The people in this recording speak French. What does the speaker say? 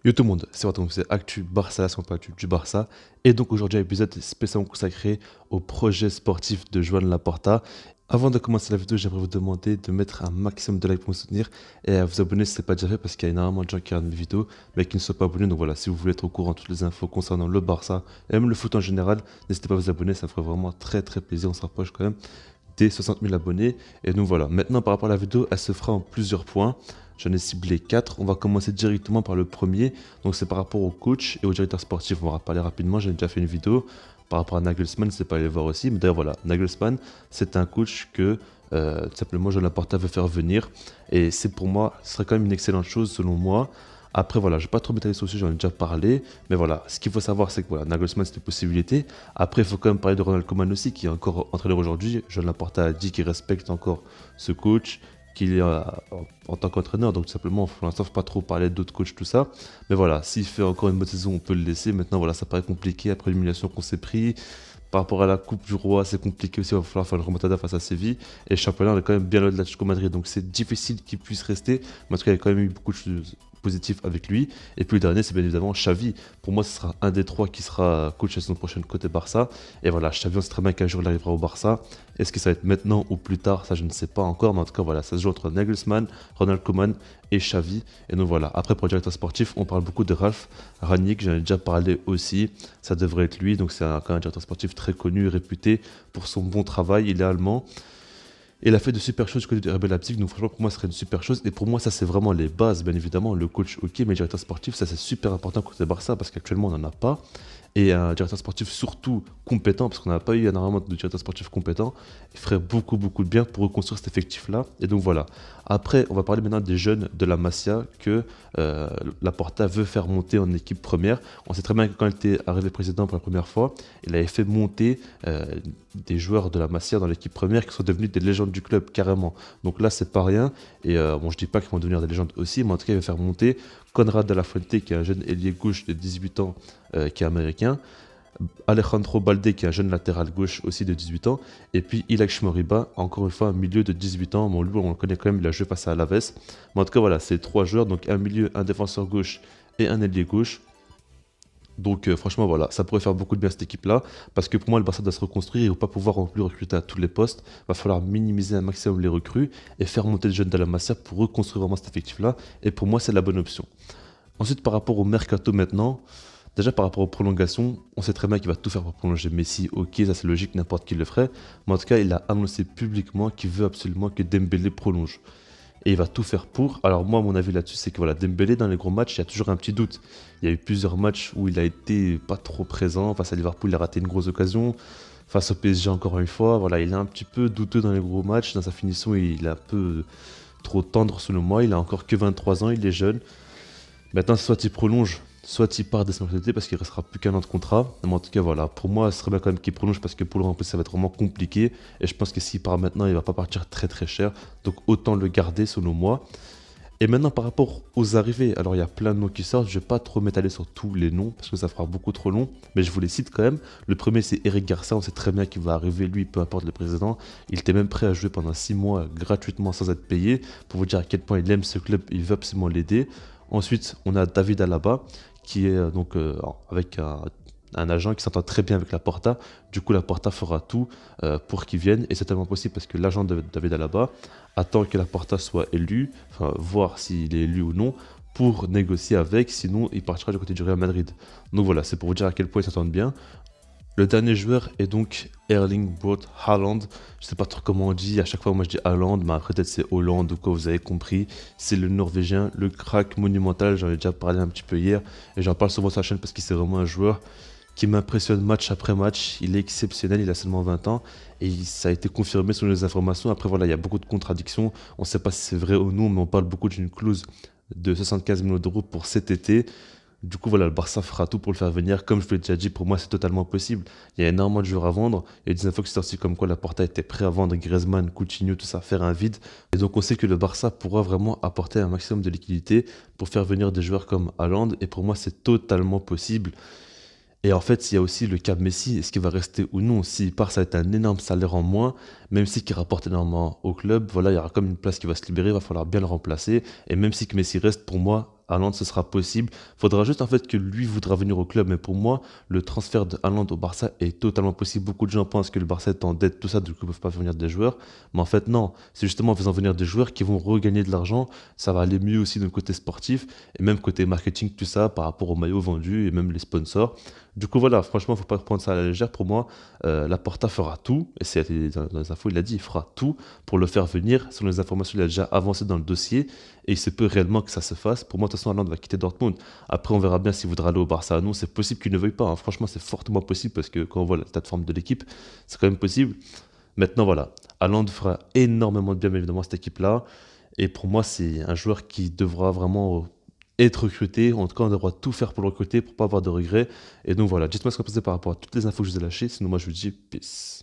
Yo tout le monde, c'est Vatom, c'est Actu Barça, c'est Actu du Barça. Et donc aujourd'hui, un épisode spécialement consacré au projet sportif de Joan Laporta. Avant de commencer la vidéo, j'aimerais vous demander de mettre un maximum de likes pour me soutenir et à vous abonner si ce n'est pas déjà fait parce qu'il y a énormément de gens qui regardent mes vidéos mais qui ne sont pas abonnés. Donc voilà, si vous voulez être au courant de toutes les infos concernant le Barça et même le foot en général, n'hésitez pas à vous abonner, ça me ferait vraiment très très plaisir. On se rapproche quand même des 60 000 abonnés. Et donc voilà, maintenant par rapport à la vidéo, elle se fera en plusieurs points. J'en ai ciblé 4. On va commencer directement par le premier. Donc c'est par rapport au coach et au directeur sportif. On va parler rapidement. J'ai déjà fait une vidéo par rapport à Nagelsmann. C'est pas aller voir aussi. Mais d'ailleurs voilà, Nagelsmann, c'est un coach que tout simplement Joan Laporta veut faire venir. Et c'est pour moi, ce serait quand même une excellente chose selon moi. Après voilà, je ne vais pas trop m'étaler sur le sujet, j'en ai déjà parlé. Mais voilà, ce qu'il faut savoir, c'est que voilà, Nagelsmann, c'est une possibilité. Après, il faut quand même parler de Ronald Koeman aussi, qui est encore entraîneur aujourd'hui. Joan Laporta a dit qu'il respecte encore ce coach, qu'il est en tant qu'entraîneur. Donc tout simplement, pour l'instant, il ne faut pas trop parler d'autres coachs, tout ça. Mais voilà, s'il fait encore une bonne saison, on peut le laisser. Maintenant, voilà, ça paraît compliqué après l'humiliation qu'on s'est pris. Par rapport à la Coupe du Roi, c'est compliqué aussi. Il va falloir faire une remontada face à Séville. Et le championnat, on est quand même bien loin de l'Atlético Madrid. Donc c'est difficile qu'il puisse rester. Mais en tout cas, il y a quand même eu beaucoup de choses positives avec lui. Et puis le dernier, c'est bien évidemment Xavi. Pour moi, ce sera un des trois qui sera coach la saison prochaine côté Barça. Et voilà, Xavi, on sait très bien qu'un jour il arrivera au Barça. Est-ce que ça va être maintenant ou plus tard? Ça, je ne sais pas encore. Mais en tout cas, voilà, ça se joue entre Nagelsmann, Ronald Koeman et Xavi. Et donc voilà, après pour le directeur sportif, on parle beaucoup de Ralf Rangnick, j'en ai déjà parlé aussi, ça devrait être lui, donc c'est quand même un directeur sportif très connu et réputé pour son bon travail, il est allemand. Et il a fait de super choses du côté de RB Leipzig, donc franchement pour moi ce serait une super chose. Et pour moi ça c'est vraiment les bases, bien évidemment, le coach ok, mais le directeur sportif ça c'est super important côté Barça parce qu'actuellement on n'en a pas. Et un directeur sportif surtout compétent, parce qu'on n'a pas eu énormément de directeurs sportifs compétents, il ferait beaucoup beaucoup de bien pour reconstruire cet effectif-là. Et donc voilà. Après, on va parler maintenant des jeunes de la Masia que Laporta veut faire monter en équipe première. On sait très bien que quand il était arrivé président pour la première fois, il avait fait monter des joueurs de la Masia dans l'équipe première qui sont devenus des légendes du club carrément. Donc là, c'est pas rien. Et bon, je dis pas qu'ils vont devenir des légendes aussi, mais en tout cas, il va faire monter Conrad de la Fuente, qui est un jeune ailier gauche de 18 ans, qui est américain. Alejandro Balde, qui est un jeune latéral gauche aussi de 18 ans. Et puis Ilaix Moriba, encore une fois, un milieu de 18 ans. Bon, lui, on le connaît quand même, il a joué face à Alaves. Mais en tout cas, voilà, c'est trois joueurs, donc un milieu, un défenseur gauche et un ailier gauche. Donc franchement voilà, ça pourrait faire beaucoup de bien à cette équipe-là, parce que pour moi le Barça doit se reconstruire, il ne va pas pouvoir non plus recruter à tous les postes, il va falloir minimiser un maximum les recrues et faire monter les jeunes de la Masia pour reconstruire vraiment cet effectif-là, et pour moi c'est la bonne option. Ensuite par rapport au mercato maintenant, déjà par rapport aux prolongations, on sait très bien qu'il va tout faire pour prolonger Messi, ok ça c'est logique, n'importe qui le ferait, mais en tout cas il a annoncé publiquement qu'il veut absolument que Dembélé prolonge et il va tout faire pour. Alors moi, mon avis là-dessus, c'est que voilà, Dembélé dans les gros matchs, il y a toujours un petit doute. Il y a eu plusieurs matchs où il a été pas trop présent. Face à Liverpool, il a raté une grosse occasion. Face au PSG, encore une fois, voilà, il est un petit peu douteux dans les gros matchs. Dans sa finition, il est un peu trop tendre selon moi. Il a encore que 23 ans, il est jeune. Maintenant, soit il prolonge, soit il part des nationalités parce qu'il ne restera plus qu'un an de contrat. Mais en tout cas, voilà, pour moi, ce serait bien quand même qu'il prolonge parce que pour le remplacer, ça va être vraiment compliqué. Et je pense que s'il part maintenant, il ne va pas partir très très cher. Donc autant le garder selon moi. Et maintenant, par rapport aux arrivées, alors il y a plein de noms qui sortent. Je ne vais pas trop m'étaler sur tous les noms parce que ça fera beaucoup trop long. Mais je vous les cite quand même. Le premier, c'est Eric Garcia. On sait très bien qu'il va arriver, lui, peu importe le président. Il était même prêt à jouer pendant 6 mois gratuitement sans être payé. Pour vous dire à quel point il aime ce club, il veut absolument l'aider. Ensuite, on a David Alaba, qui est avec un agent qui s'entend très bien avec la Porta. Du coup, la Porta fera tout pour qu'il vienne. Et c'est tellement possible parce que l'agent de David Alaba attend que la Porta soit élue, enfin, voir s'il est élu ou non, pour négocier avec. Sinon, il partira du côté du Real Madrid. Donc voilà, c'est pour vous dire à quel point ils s'entendent bien. Le dernier joueur est donc Erling Braut Haaland. Je sais pas trop comment on dit. À chaque fois, moi je dis Haaland, mais après peut-être c'est Hollande ou quoi, vous avez compris. C'est le Norvégien, le crack monumental. J'en ai déjà parlé un petit peu hier et j'en parle souvent sur la chaîne parce qu'il c'est vraiment un joueur qui m'impressionne match après match. Il est exceptionnel, il a seulement 20 ans et ça a été confirmé sur les informations. Après voilà, il y a beaucoup de contradictions. On ne sait pas si c'est vrai ou non, mais on parle beaucoup d'une clause de 75 millions d'euros pour cet été. Du coup, voilà, le Barça fera tout pour le faire venir. Comme je vous l'ai déjà dit, pour moi, c'est totalement possible. Il y a énormément de joueurs à vendre. Il y a des infos qui sont sorties comme quoi la Porta était prêt à vendre Griezmann, Coutinho, tout ça, faire un vide. Et donc, on sait que le Barça pourra vraiment apporter un maximum de liquidité pour faire venir des joueurs comme Haaland. Et pour moi, c'est totalement possible. Et en fait, il y a aussi le cas Messi, est-ce qu'il va rester ou non? S'il part, ça va être un énorme salaire en moins, même si qu'il rapporte énormément au club. Voilà, il y aura comme une place qui va se libérer, il va falloir bien le remplacer. Et même si que Messi reste, pour moi, Haaland, ce sera possible. Faudra juste en fait que lui voudra venir au club. Mais pour moi, le transfert de Haaland au Barça est totalement possible. Beaucoup de gens pensent que le Barça est en dette, tout ça, du coup, ils ne peuvent pas faire venir des joueurs. Mais en fait, non. C'est justement en faisant venir des joueurs qui vont regagner de l'argent. Ça va aller mieux aussi d'un côté sportif et même côté marketing, tout ça, par rapport aux maillots vendus et même les sponsors. Du coup, voilà, franchement, il ne faut pas prendre ça à la légère. Pour moi, Laporta fera tout, et c'est dans les infos, il a dit, il fera tout pour le faire venir. Selon les informations, il a déjà avancé dans le dossier, et il se peut réellement que ça se fasse. Pour moi, de toute façon, Haaland va quitter Dortmund. Après, on verra bien s'il voudra aller au Barça ou non. C'est possible qu'il ne veuille pas, hein. Franchement, c'est fortement possible, parce que quand on voit l'état de forme de l'équipe, c'est quand même possible. Maintenant, voilà, Haaland fera énormément de bien, évidemment, à cette équipe-là. Et pour moi, c'est un joueur qui devra vraiment être recruté. En tout cas, on devra tout faire pour le recruter pour pas avoir de regrets. Et donc voilà, dites-moi ce que vous pensez par rapport à toutes les infos que je vous ai lâchées. Sinon, moi, je vous dis peace.